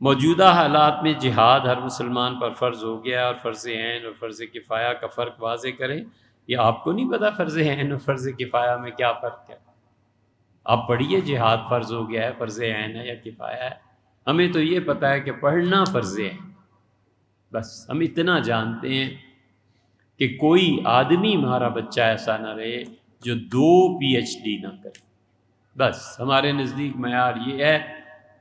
موجودہ حالات میں جہاد ہر مسلمان پر فرض ہو گیا اور فرض عین اور فرض کفایہ کا فرق واضح کریں۔ یہ آپ کو نہیں پتا فرض عین اور فرض کفایہ میں کیا فرق ہے؟ آپ پڑھیے جہاد فرض ہو گیا ہے، فرض عین ہے یا کفایہ ہے؟ ہمیں تو یہ پتہ ہے کہ پڑھنا فرض ہے، بس ہم اتنا جانتے ہیں کہ کوئی آدمی ہمارا بچہ ایسا نہ رہے جو 2 PhD نہ کرے۔ بس ہمارے نزدیک معیار یہ ہے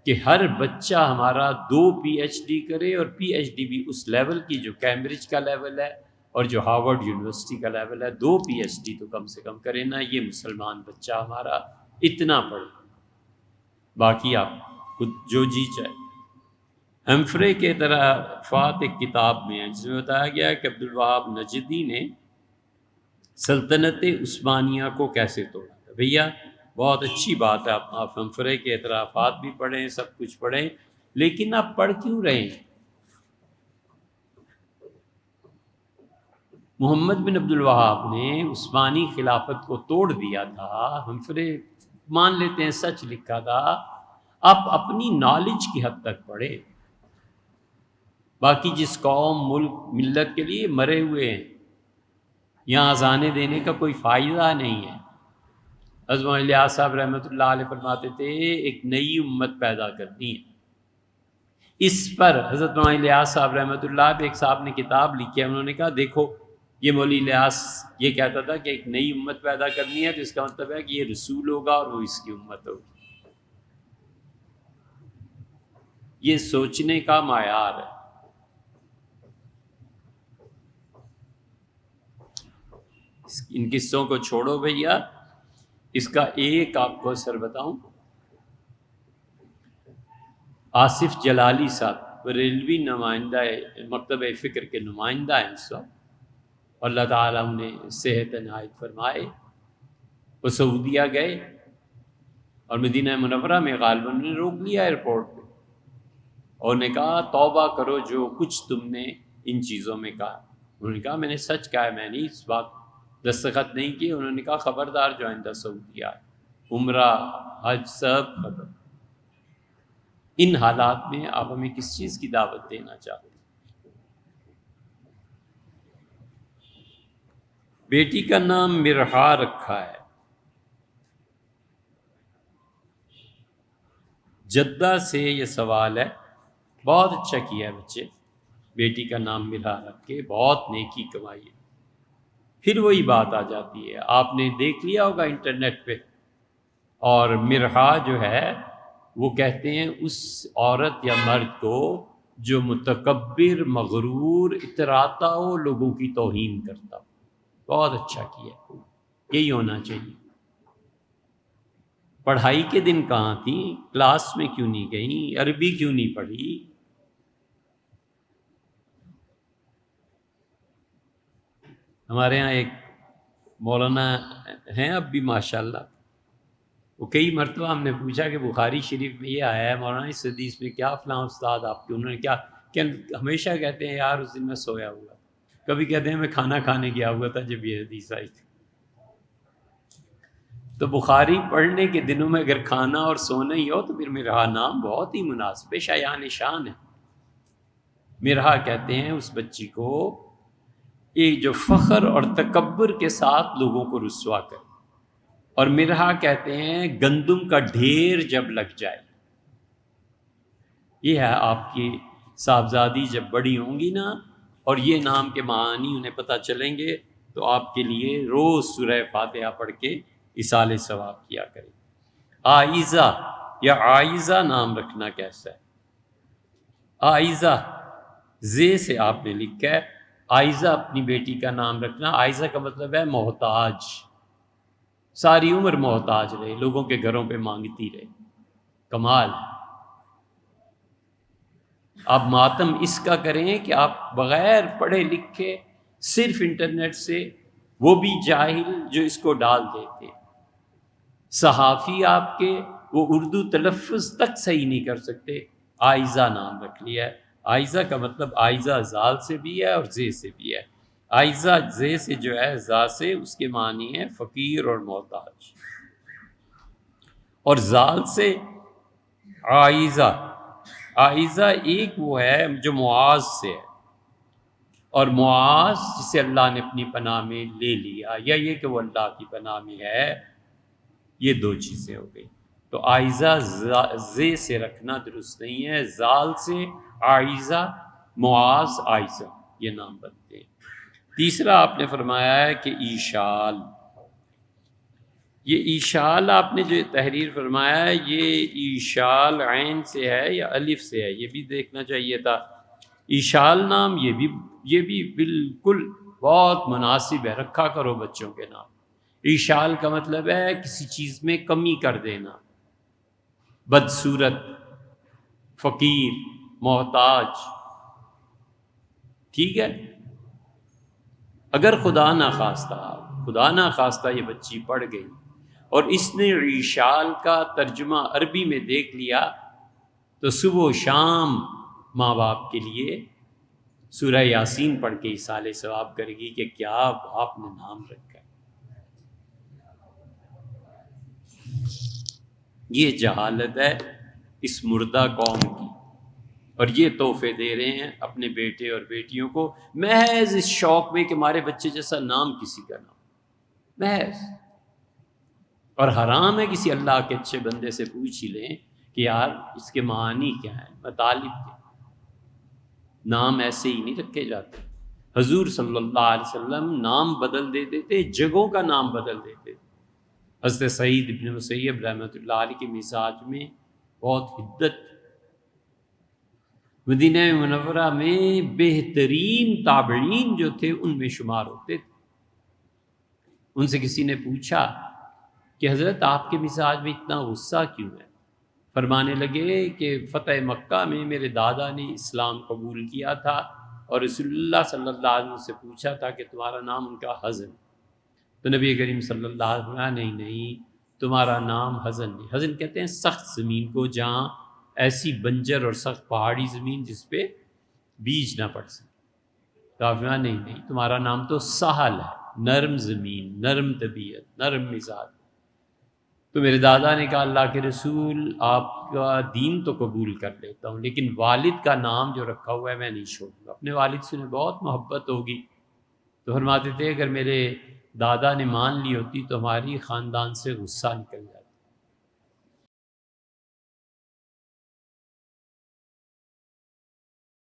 کہ ہر بچہ ہمارا 2 PhD کرے، اور PhD بھی اس لیول کی جو کیمبرج کا لیول ہے اور جو ہارورڈ یونیورسٹی کا لیول ہے، 2 PhD تو کم سے کم کرے نا۔ یہ مسلمان بچہ ہمارا اتنا پڑھے، باقی آپ خود جو جی چاہے۔ ہمفرے کے اعترافات ایک کتاب میں ہے جس میں بتایا گیا ہے کہ عبدالوہاب نجدی نے سلطنت عثمانیہ کو کیسے توڑا تھا۔ بھیا بہت اچھی بات ہے، آپ ہمفرے کے اعترافات بھی پڑھیں، سب کچھ پڑھیں، لیکن آپ پڑھ کیوں رہے ہیں؟ محمد بن عبدالوہاب نے عثمانی خلافت کو توڑ دیا تھا، ہمفرے مان لیتے ہیں سچ لکھا تھا۔ آپ اپنی نالج کی حد تک پڑھیں، باقی جس قوم ملک ملت کے لیے مرے ہوئے ہیں، یہاں اذانے دینے کا کوئی فائدہ نہیں ہے۔ حضرت مولانا الیاس صاحب رحمۃ اللہ علیہ فرماتے تھے ایک نئی امت پیدا کرنی ہے۔ اس پر حضرت مولانا الیاس صاحب رحمۃ اللہ پہ ایک صاحب نے کتاب لکھی ہے، انہوں نے کہا دیکھو یہ مولوی الیاس یہ کہتا تھا کہ ایک نئی امت پیدا کرنی ہے، تو اس کا مطلب ہے کہ یہ رسول ہوگا اور وہ اس کی امت ہوگی۔ یہ سوچنے کا معیار ہے۔ ان قصوں کو چھوڑو بھیا، اس کا ایک آپ کو اثر بتاؤں۔ آصف جلالی صاحب بریلوی نمائندہ مکتبہ فکر کے نمائندہ ہیں اس وقت، اللہ تعالیٰ انہیں صحت عنایت فرمائے۔ وہ سعودیہ گئے اور مدینہ منورہ میں غالباً نے روک لیا ایئرپورٹ پہ، اور نے کہا توبہ کرو جو کچھ تم نے ان چیزوں میں کہا۔ انہوں نے کہا میں نے سچ کہا ہے، میں نے اس بات دستخط نہیں کی۔ انہوں نے کہا خبردار جو آئندہ سعودیہ آئے، عمرہ حج سب ختم۔ ان حالات میں آپ ہمیں کس چیز کی دعوت دینا چاہتے ہیں؟ بیٹی کا نام مرحا رکھا ہے، جدہ سے یہ سوال ہے۔ بہت اچھا کیا ہے بچے، بیٹی کا نام مرحا رکھ کے بہت نیکی کمائی ہے۔ پھر وہی بات آ جاتی ہے، آپ نے دیکھ لیا ہوگا انٹرنیٹ پہ، اور مرحا جو ہے وہ کہتے ہیں اس عورت یا مرد کو جو متکبر، مغرور، اتراتا ہو، لوگوں کی توہین کرتا ہو۔ بہت اچھا کیا، یہی ہونا چاہیے۔ پڑھائی کے دن کہاں تھیں؟ کلاس میں کیوں نہیں گئیں؟ عربی کیوں نہیں پڑھی؟ ہمارے ہاں ایک مولانا ہیں اب بھی ماشاءاللہ، وہ کئی مرتبہ ہم نے پوچھا کہ بخاری شریف میں یہ آیا ہے مولانا اس حدیث میں کیا فلاں استاد آپ کے، انہوں نے کیا کہ ہمیشہ کہتے ہیں یار اس دن میں سویا ہوا تھا، کبھی کہتے ہیں میں کھانا کھانے گیا ہوا تھا جب یہ حدیث آئی تھی۔ تو بخاری پڑھنے کے دنوں میں اگر کھانا اور سونا ہی ہو تو پھر مرحا نام بہت ہی مناسب ہے، شایان شان ہے۔ مرحا کہتے ہیں اس بچی کو ایک جو فخر اور تکبر کے ساتھ لوگوں کو رسوا کرے، اور مرحا کہتے ہیں گندم کا ڈھیر جب لگ جائے۔ یہ ہے آپ کی صاحبزادی جب بڑی ہوں گی نا اور یہ نام کے معانی انہیں پتہ چلیں گے تو آپ کے لیے روز سورہ فاتحہ پڑھ کے ایصال ثواب کیا کریں۔ آئزہ یا عائزہ نام رکھنا کیسا ہے؟ آئزہ زے سے آپ نے لکھا ہے، آئزہ اپنی بیٹی کا نام رکھنا۔ آئزہ کا مطلب ہے محتاج، ساری عمر محتاج رہے، لوگوں کے گھروں پہ مانگتی رہے۔ کمال۔ آپ ماتم اس کا کریں کہ آپ بغیر پڑھے لکھے صرف انٹرنیٹ سے، وہ بھی جاہل جو اس کو ڈال دیتے، صحافی آپ کے وہ اردو تلفظ تک صحیح نہیں کر سکتے، آئزہ نام رکھ لیا ہے۔ آئزہ کا مطلب آئزہ زال سے بھی ہے اور زے سے بھی ہے۔ آئزہ زے سے جو ہے زا سے، اس کے معنی ہے فقیر اور محتاج، اور زال سے عائزہ عائزہ ایک وہ ہے جو معاذ سے ہے، اور معاذ جسے اللہ نے اپنی پناہ میں لے لیا، یا یہ کہ وہ اللہ کی پناہ میں ہے، یہ دو چیزیں ہو گئی۔ تو عائزہ زے سے رکھنا درست نہیں ہے، زال سے عائزہ، معاذ عائزہ، یہ نام بنتے ہیں۔ تیسرا آپ نے فرمایا ہے کہ ایشال، یہ ایشال آپ نے جو تحریر فرمایا ہے یہ ایشال عین سے ہے یا الف سے ہے، یہ بھی دیکھنا چاہیے تھا۔ ایشال نام یہ بھی بالکل بہت مناسب ہے، رکھا کرو بچوں کے نام۔ ایشال کا مطلب ہے کسی چیز میں کمی کر دینا، بدصورت، فقیر، محتاج، ٹھیک ہے۔ اگر خدا نہ خواستہ یہ بچی پڑھ گئی اور اس نے ایشال کا ترجمہ عربی میں دیکھ لیا، تو صبح و شام ماں باپ کے لیے سورہ یاسین پڑھ کے ایصال ثواب کرے گی کہ کیا باپ نے نام رکھا ہے۔ یہ جہالت ہے اس مردہ قوم کی، اور یہ تحفے دے رہے ہیں اپنے بیٹے اور بیٹیوں کو محض اس شوق میں کہ ہمارے بچے جیسا نام کسی کا نام، محض۔ اور حرام ہے کسی اللہ کے اچھے بندے سے پوچھ ہی لیں کہ یار اس کے معانی کیا ہیں، مطالب کیا۔ نام ایسے ہی نہیں رکھے جاتے۔ حضور صلی اللہ علیہ وسلم نام بدل دیتے تھے، جگہوں کا نام بدل دیتے تھے۔ حضرت سعید ابن مسیب رحمۃ اللہ علیہ کے مزاج میں بہت حدت، مدینہ منورہ میں بہترین تابعین جو تھے ان میں شمار ہوتے تھے۔ ان سے کسی نے پوچھا کہ حضرت آپ کے مزاج میں اتنا غصہ کیوں ہے؟ فرمانے لگے کہ فتح مکہ میں میرے دادا نے اسلام قبول کیا تھا اور رسول اللہ صلی اللہ علیہ وسلم سے پوچھا تھا کہ تمہارا نام ان کا حزن، تو نبی کریم صلی اللہ علیہ وسلم نہیں تمہارا نام حزن نہیں۔ حزن کہتے ہیں سخت زمین کو، جہاں ایسی بنجر اور سخت پہاڑی زمین جس پہ بیج نہ پڑ سکے۔ تو آپ نہیں تمہارا نام تو سہل ہے، نرم زمین، نرم طبیعت، نرم مزاج۔ تو میرے دادا نے کہا اللہ کے رسول آپ کا دین تو قبول کر لیتا ہوں، لیکن والد کا نام جو رکھا ہوا ہے میں نہیں چھوڑوں گا۔ اپنے والد سے انہیں بہت محبت ہوگی، تو فرماتے تھے اگر میرے دادا نے مان لی ہوتی تو ہماری خاندان سے غصہ نکل جاتا۔